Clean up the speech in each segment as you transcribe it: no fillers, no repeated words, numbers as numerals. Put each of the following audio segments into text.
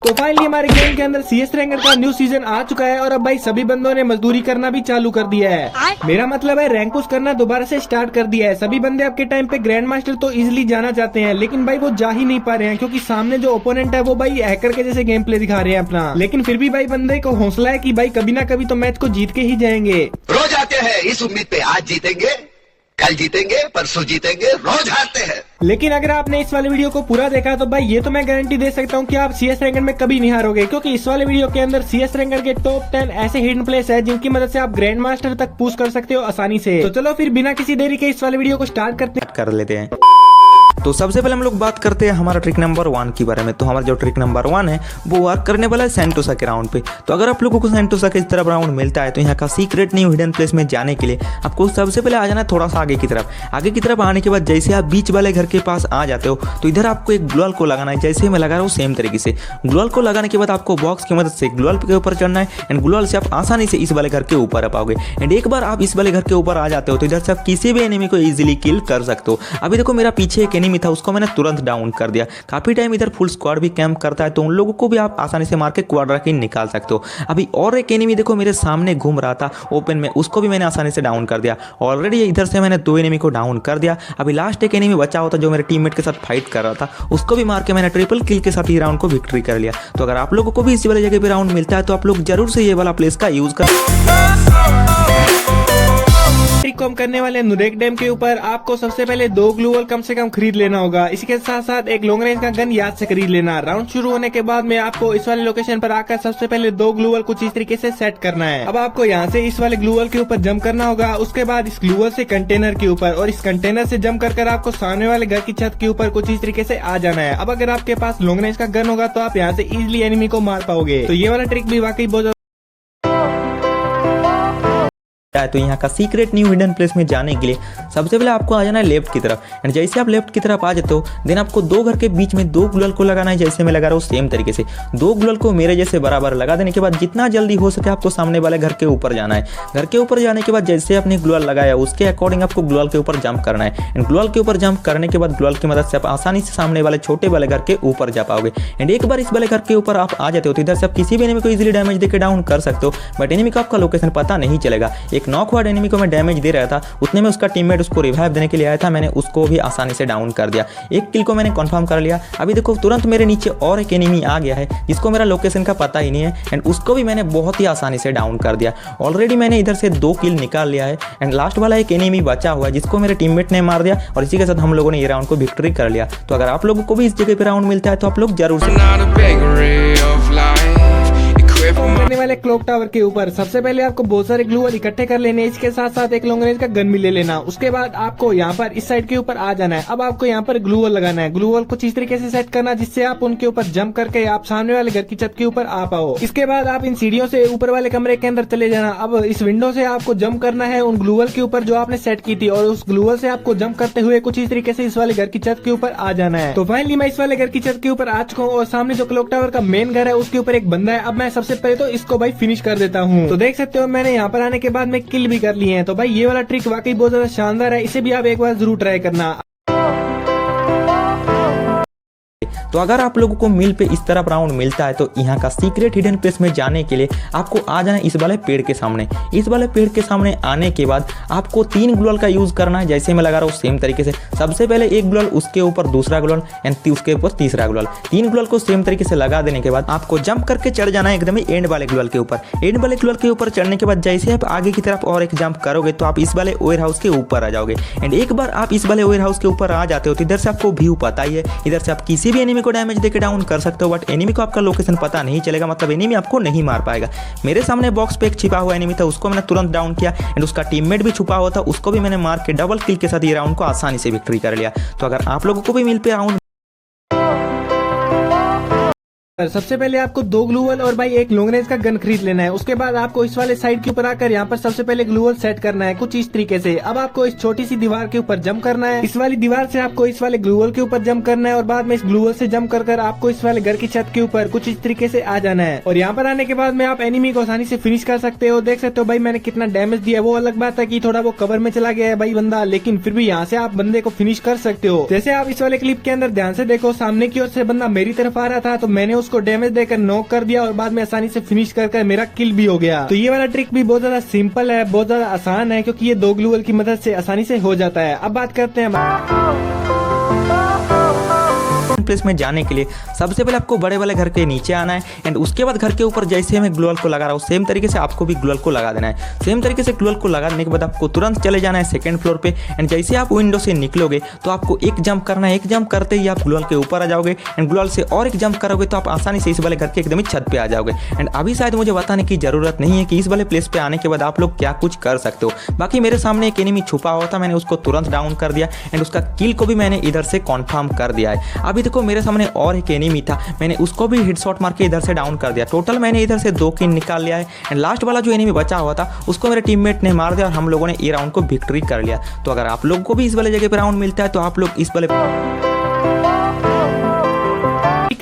तो फाइनली हमारे गेम के अंदर CS रैंकर का न्यू सीजन आ चुका है और अब भाई सभी बंदों ने मजदूरी करना भी चालू कर दिया है। मेरा मतलब है रैंक पुश करना दोबारा से स्टार्ट कर दिया है। सभी बंदे आपके टाइम पे ग्रैंड मास्टर तो इजिली जाना चाहते हैं, लेकिन भाई वो जा ही नहीं पा रहे हैं क्योंकि सामने जो ओपोनेंट है वो भाई हैकर के जैसे गेम प्ले दिखा रहे हैं अपना। लेकिन फिर भी भाई बंदे को हौसला है कि भाई कभी ना कभी तो मैच को जीत के ही जाएंगे। रोज आते हैं इस उम्मीद पे, आज जीतेंगे, कल जीतेंगे, परसों जीतेंगे, रोज हारते हैं। लेकिन अगर आपने इस वाले वीडियो को पूरा देखा तो भाई ये तो मैं गारंटी दे सकता हूँ कि आप CS रैंकर में कभी नहीं हारोगे, क्योंकि इस वाले वीडियो के अंदर CS रैंकर के टॉप 10 ऐसे हिडन प्लेस है जिनकी मदद से आप ग्रैंड मास्टर तक पुश कर सकते हो आसानी से। तो चलो फिर बिना किसी देरी के इस वाले वीडियो को स्टार्ट कर लेते हैं। तो सबसे पहले हम लोग बात करते हैं हमारा ट्रिक नंबर 1 के बारे में। तो हमारा जो ट्रिक नंबर 1 है वो वर्क करने वाला है सेंटोसा के राउंड पे। तो अगर आप लोगों को सेंटोसा के इस तरफ राउंड मिलता है तो यहाँ का सीक्रेट न्यू हिडन प्लेस में जाने के लिए आपको सबसे पहले आ जाना है थोड़ा सा आगे की तरफ। आगे की तरफ आने के बाद जैसे आप बीच वाले घर के पास आ जाते हो तो इधर आपको एक ग्लोअल को लगाना है, जैसे मैं लगा रहा हूँ सेम तरीके से। ग्लोअल को लगाने के बाद आपको बॉक्स की मदद से ग्लोअल के ऊपर चढ़ना है एंड ग्लोअल से आप आसानी से इस वाले घर के ऊपर आ पाओगे। एंड एक बार आप इस वाले घर के ऊपर आ जाते हो तो इधर से आप किसी भी एनिमी को इजीली किल कर सकते हो। अभी देखो मेरा पीछे एक एनिमी था, उसको मैंने तुरंत डाउन कर दिया। काफी टाइम इधर फुल स्क्वाड भी कैंप करता है तो उन लोगों को भी आप आसानी से मार के क्वाड रख के निकाल सकते हो। अभी और एक एनिमी देखो मेरे सामने घूम रहा था ओपन में, उसको भी मैंने आसानी से डाउन कर दिया। ऑलरेडी इधर से मैंने 2 एनिमी को डाउन कर दिया। अभी लास्ट एक एनिमी बचा होता जो मेरे टीममेट के साथ फाइट कर रहा था, उसको भी मार के मैंने ट्रिपल किल के साथ ये राउंड को विक्ट्री कर लिया। तो अगर आप लोगों को भी इसी वाली जगह पे राउंड मिलता है तो आप लोग जरूर से ये वाला प्लेस का यूज कर। ट्रिक को हम करने वाले नुरेक डैम के ऊपर आपको सबसे पहले 2 ग्लूवल कम से कम खरीद लेना होगा। इसके साथ साथ एक लॉन्ग रेंज का गन याद से खरीद लेना। राउंड शुरू होने के बाद में आपको इस वाले लोकेशन पर आकर सबसे पहले 2 ग्लूवल कुछ इस तरीके से सेट करना है। अब आपको यहाँ से इस वाले ग्लूवल के ऊपर जंप करना होगा, उसके बाद इस ग्लूवल से कंटेनर के ऊपर और इस कंटेनर से जंप कर आपको सामने वाले घर की छत के ऊपर कुछ इस तरीके से आ जाना है। अब अगर आपके पास लॉन्ग रेंज का गन होगा तो आप यहाँ से इजिली एनिमी को मार पाओगे। तो ये वाला ट्रिक भी वाकई बहुत तो यहाँ का सीक्रेट न्यू हिडन प्लेस में जाने के लिए सबसे पहले आपको आ जाना है लेफ्ट की तरफ। एंड जैसे आप लेफ्ट की तरफ आ जाते हो देन आपको 2 घर के बीच में 2 ग्लोअल को लगाना है, जैसे मैं लगा रहा हूँ सेम तरीके से। 2 ग्लोअल को मेरे जैसे बराबर लगा देने के बाद जितना जल्दी हो सके आपको सामने वाले घर के ऊपर जाना है। घर के ऊपर जाने के बाद जैसे आपने ग्लोअल लगाया उसके अकॉर्डिंग आपको ग्लोअल के ऊपर जंप करना है। एंड ग्लोअल के ऊपर जंप करने के बाद ग्लोअल की मदद से आप आसानी से सामने वाले छोटे वाले घर के ऊपर जा पाओगे। एंड एक बार इस वाले घर के ऊपर आप आ जाते हो तो इधर से आप किसी भी एनिमी को इजीली डैमेज देकर डाउन कर सकते हो, बट एनिमी को आपका लोकेशन पता नहीं चलेगा। एक नॉक हुआ एनिमी को डैमेज दे रहा था, उतने में उसका टीममेट उसको रिवाइव देने के लिए आया था, मैंने उसको भी आसानी से डाउन कर दिया। एक किल को मैंने कंफर्म कर लिया। अभी देखो तुरंत मेरे नीचे और एक एनिमी आ गया है जिसको मेरा लोकेशन का पता ही नहीं है एंड उसको भी मैंने बहुत ही आसानी से डाउन कर दिया। ऑलरेडी मैंने इधर से 2 किल निकाल लिया है एंड लास्ट वाला एक एनिमी बचा हुआ है जिसको मेरे टीममेट ने मार दिया और इसी के साथ हम लोगों ने ये राउंड को विक्ट्री कर लिया। तो अगर आप लोगों को भी इस जगह पे राउंड मिलता है तो आप लोग जरूर करने वाले क्लॉक टावर के ऊपर सबसे पहले आपको बहुत सारे ग्लूवल इकट्ठे कर लेने, इसके साथ साथ एक लॉन्ग रेंज का गन भी ले लेना। उसके बाद आपको यहाँ पर इस साइड के ऊपर आ जाना है। अब आपको यहाँ पर ग्लूवल लगाना है। ग्लूवल कुछ इस तरीके से सेट करना जिससे आप उनके ऊपर जंप करके आप सामने वाले घर की छत के ऊपर आ पाओ। इसके बाद आप इन सीढ़ियों से ऊपर वाले कमरे के अंदर चले जाना। अब इस विंडो से आपको जंप करना है उन ग्लूवल के ऊपर जो आपने सेट की थी और उस ग्लूवल से आपको जंप करते हुए कुछ इस तरीके से इस वाले घर की छत के ऊपर आ जाना है। तो फाइनली मैं इस वाले घर की छत के ऊपर आ चुका हूँ और सामने जो क्लॉक टावर का मेन घर है उसके ऊपर एक बंदा है। अब मैं सबसे पहले तो इसको भाई फिनिश कर देता हूँ। तो देख सकते हो मैंने यहाँ पर आने के बाद में किल भी कर लिए हैं। तो भाई ये वाला ट्रिक वाकई बहुत ज्यादा शानदार है, इसे भी आप एक बार जरूर ट्राई करना। तो अगर आप लोगों को मिल पे इस तरफ राउंड मिलता है तो यहाँ का सीक्रेट हिडन प्लेस में जाने के लिए आपको आ जाना है इस वाले पेड़ के सामने। इस वाले पेड़ के सामने आने के बाद आपको 3 ग्लोअल का यूज करना है, जैसे मैं लगा रहा हूँ सेम तरीके से। सबसे पहले एक ग्लोअल, उसके ऊपर दूसरा ग्लोअल एंड उसके ऊपर तीसरा ग्लोअल। 3 ग्लोअल को सेम तरीके से लगा देने के बाद आपको जंप करके चढ़ जाना है एकदम ही एंड वाले ग्लोअल के ऊपर। एंड वाले ग्लोअल के ऊपर चढ़ने के बाद जैसे आप आगे की तरफ और एक जंप करोगे तो आप इस वाले वेयर हाउस के ऊपर आ जाओगे। एंड एक बार आप इस वाले वेयर हाउस के ऊपर आ जाते हो तो इधर से आपको व्यू पता ही है, इधर से आप किसी भी एनिमी को डैमेज देकर डाउन कर सकते हो, बट एनिमी को आपका लोकेशन पता नहीं चलेगा, मतलब एनिमी आपको नहीं मार पाएगा। मेरे सामने बॉक्स पे एक छिपा हुआ एनिमी था, उसको मैंने तुरंत डाउन किया एंड उसका टीममेट भी छुपा हुआ था, उसको भी मैंने मार के डबल किल के साथ ये राउंड को आसानी से विक्ट्री कर लिया। तो अगर आप लोगों को भी मिल पे राउंड सबसे पहले आपको 2 ग्लूवल और भाई एक लॉन्ग रेंज का गन खरीद लेना है। उसके बाद आपको इस वाले साइड के ऊपर आकर यहाँ पर सबसे पहले ग्लूवल सेट करना है कुछ इस तरीके से। अब आपको इस छोटी सी दीवार के ऊपर जंप करना है, इस वाली दीवार से आपको इस वाले ग्लूवल के ऊपर जंप करना है और बाद में इस ग्लूवल से जंप कर आपको इस वाले घर की छत के ऊपर कुछ इस तरीके से आ जाना है। और यहाँ पर आने के बाद में आप एनिमी को आसानी से फिनिश कर सकते हो। देख सकते हो भाई मैंने कितना डैमेज दिया। वो अलग बात है कि थोड़ा वो कवर में चला गया है भाई बंदा, लेकिन फिर भी यहाँ से आप बंदे को फिनिश कर सकते हो। जैसे आप इस वाले क्लिप के अंदर ध्यान से देखो, सामने की ओर से बंदा मेरी तरफ आ रहा था तो मैंने उसको डैमेज देकर नॉक कर दिया और बाद में आसानी से फिनिश कर मेरा किल भी हो गया। तो ये वाला ट्रिक भी बहुत ज्यादा सिंपल है, बहुत ज्यादा आसान है, क्योंकि ये 2 ग्लू वॉल की मदद से आसानी से हो जाता है। अब बात करते हैं प्लेस में जाने के लिए सबसे पहले आपको बड़े वाले घर के नीचे आना है एंड उसके बाद घर के ऊपर जैसे मैं ग्लू वॉल को लगा रहा हूँ सेम तरीके से आपको भी ग्लू वॉल को लगा देना है। सेम तरीके से ग्लू वॉल को लगा देने के बाद आपको तुरंत चले जाना है सेकंड फ्लोर पे एंड जैसे आप विंडो से निकलोगे तो आपको एक जंप करना है। एक जंप करते ही आप ग्लू वॉल के ऊपर आ जाओगे एंड ग्लू वॉल से और एक जंप करोगे तो आप आसानी से इस वाले घर के एकदम ही छत पे आ जाओगे। एंड अभी शायद मुझे बताने की जरूरत नहीं है कि इस वाले प्लेस पे आने के बाद आप लोग क्या कुछ कर सकते हो। बाकी मेरे सामने एक एनिमी छुपा हुआ था, मैंने उसको तुरंत डाउन कर दिया एंड उसका किल को भी मैंने इधर से कॉन्फर्म कर दिया है। अभी देखो मेरे सामने और एक एनिमी था, मैंने उसको भी हेडशॉट मार के इधर से डाउन कर दिया। टोटल मैंने इधर से 2 किल निकाल लिया है एंड लास्ट वाला जो एनिमी बचा हुआ था उसको मेरे टीममेट ने मार दिया और हम लोगों ने ये राउंड को विक्ट्री कर लिया। तो अगर आप लोगों को भी इस वाले जगह पे राउंड मिलता है तो आप लोग इस वाले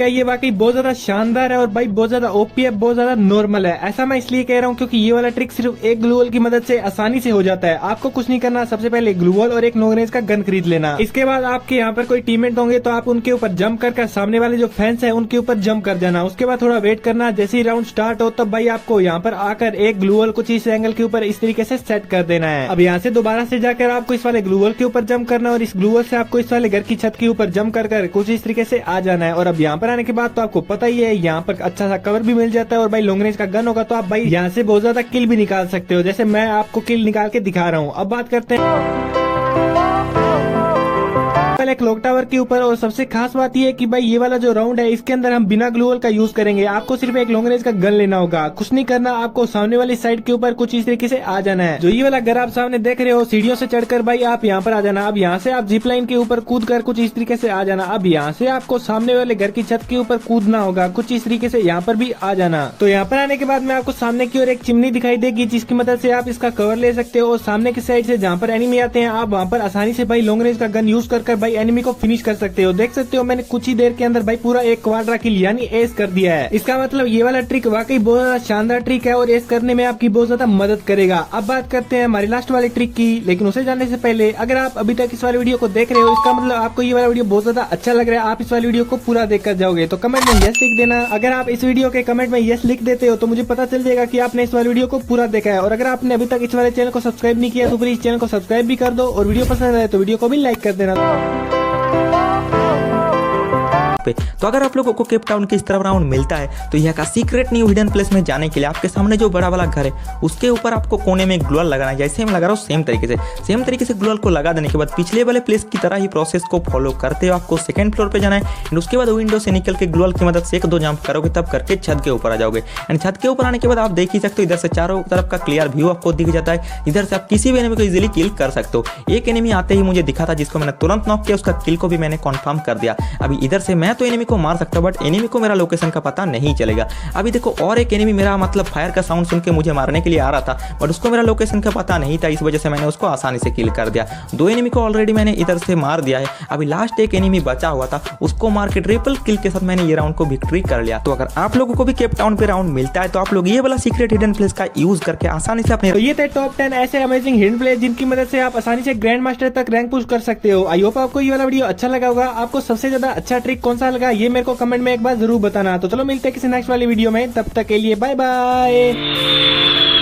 ये वाकई बहुत ज्यादा शानदार है और भाई बहुत ज्यादा ओपी है, बहुत ज्यादा नॉर्मल है। ऐसा मैं इसलिए कह रहा हूँ क्योंकि ये वाला ट्रिक सिर्फ एक ग्लू वॉल की मदद से आसानी से हो जाता है। आपको कुछ नहीं करना, सबसे पहले ग्लू वॉल और एक लॉन्ग रेंज का गन खरीद लेना। इसके बाद आपके यहाँ पर कोई टीममेट होंगे तो आप उनके ऊपर जंप कर सामने वाले जो फैंस है उनके ऊपर जंप कर जाना। उसके बाद थोड़ा वेट करना, जैसे ही राउंड स्टार्ट हो तब भाई आपको यहाँ पर आकर एक ग्लू वॉल कुछ इस एंगल के ऊपर इस तरीके से सेट कर देना है। अब यहाँ से दोबारा से जाकर आपको इस वाले ग्लू वॉल के ऊपर जंप करना और इस ग्लू वॉल से आपको इस वाले घर की छत के ऊपर जंप कर कुछ इस तरीके से आ जाना है। और अब यहाँ पर आने के बाद तो आपको पता ही है यहाँ पर अच्छा सा कवर भी मिल जाता है और भाई लॉन्ग रेंज का गन होगा तो आप भाई यहाँ से बहुत ज्यादा किल भी निकाल सकते हो, जैसे मैं आपको किल निकाल के दिखा रहा हूँ। अब बात करते हैं एक क्लॉक टावर के ऊपर। और सबसे खास बात ये है कि भाई ये वाला जो राउंड है इसके अंदर हम बिना ग्लू वॉल का यूज करेंगे। आपको सिर्फ एक लॉन्ग रेंज का गन लेना होगा, कुछ नहीं करना, आपको सामने वाली साइड के ऊपर कुछ इस तरीके से आ जाना है। जो ये वाला घर आप सामने देख रहे हो सीढ़ियों से चढ़कर भाई आप यहाँ पर आ जाना। अब यहाँ से आप जिप लाइन के ऊपर कूद कर कुछ इस तरीके से आ जाना। अब यहाँ से आपको सामने वाले घर की छत के ऊपर कूदना होगा, कुछ इस तरीके से यहाँ पर भी आ जाना। तो यहाँ पर आने के बाद में आपको सामने की ओर एक चिमनी दिखाई देगी जिसकी मदद से आप इसका कवर ले सकते हो और सामने की साइड से जहाँ पर एनिमी आते हैं आप वहाँ पर आसानी से भाई लॉन्ग रेंज का गन यूज कर भाई एनिमी को फिनिश कर सकते हो। देख सकते हो मैंने कुछ ही देर के अंदर भाई पूरा एक क्वाड्रा किल यानी एस कर दिया है। इसका मतलब ये वाला ट्रिक वाकई बहुत ज्यादा शानदार ट्रिक है और एस करने में आपकी बहुत ज्यादा मदद करेगा। अब बात करते हैं हमारी लास्ट वाले ट्रिक की, लेकिन उसे जानने से पहले अगर आप अभी तक इस वाले वीडियो को देख रहे हो इसका मतलब आपको ये वाला वीडियो बहुत ज्यादा अच्छा लग रहा है, आप इस वाले वीडियो को पूरा देखकर जाओगे। तो कमेंट में यस लिख देना। अगर आप इस वीडियो के कमेंट में यस लिख देते हो तो मुझे पता चल जाएगा कि आपने इस वाले वीडियो को पूरा देखा है। और अगर आपने अभी तक इस वाले चैनल को सब्सक्राइब नहीं किया तो प्लीज चैनल को सब्सक्राइब भी कर दो और वीडियो पसंद आए तो वीडियो को भी लाइक कर देना। तो अगर आप लोगों को केप टाउन की इस तरफ राउंड मिलता है तो यहाँ का सीक्रेट न्यू हिडन प्लेस में जाने के लिए आपके सामने जो बड़ा वाला घर है उसके ऊपर आपको कोने में ग्लू वॉल लगाना है। जैसे मैं लगा रहा हूँ सेम तरीके से ग्लू वॉल को लगा देने के बाद पिछले वाले प्लेस की तरह ही प्रोसेस को फॉलो करते हुए आपको सेकंड फ्लोर पे जाना है एंड उसके बाद विंडो से निकल के ग्लू वॉल की मदद से 1-2 जंप करोगे तब करके छत के ऊपर आ जाओगे। एंड छत के ऊपर आने के बाद आप देख ही सकते हो इधर से चारों तरफ का क्लियर व्यू आपको दिख जाता है। इधर से आप किसी भी एनिमी को इजीली किल कर सकते हो। एक एनिमी आते ही मुझे दिखा था जिसको मैंने तुरंत नॉक किया, उसका किल को भी मैंने कन्फर्म कर दिया। अभी इधर से मैं तो एनिमी को मार सकता हूँ बट एनिमी को मेरा लोकेशन का पता नहीं चलेगा। अभी देखो और एक एनिमी मेरा मतलब फायर का साउंड सुन के मुझे मारने के लिए आ रहा था बट उसको मेरा लोकेशन का पता नहीं था, इस वजह से मैंने उसको आसानी से किल कर दिया। 2 एनिमी को ऑलरेडी मैंने इधर से मार दिया है। अभी लास्ट एक एनिमी बचा हुआ था, उसको मार के ट्रिपल किल के साथ मैंने ये राउंड को विक्ट्री कर लिया। तो अगर आप लोगों को भी केप टाउन पे राउंड मिलता है तो आप लोग ये वाला सीक्रेट हिडन प्लेस का यूज करके आसानी से अपने तो ये थे टॉप 10 ऐसे अमेजिंग हिडन प्लेस जिनकी मदद से आप आसानी से ग्रैंड मास्टर तक रैंक पुश कर सकते हो। आई होप आपको ये वाला वीडियो अच्छा लगा होगा। आपको सबसे ज्यादा अच्छा ट्रिक कौन सा लगा ये मेरे को कमेंट में एक बार जरूर बताना। तो चलो मिलते हैं किसी नेक्स्ट वाली वीडियो में, तब तक के लिए बाय बाय।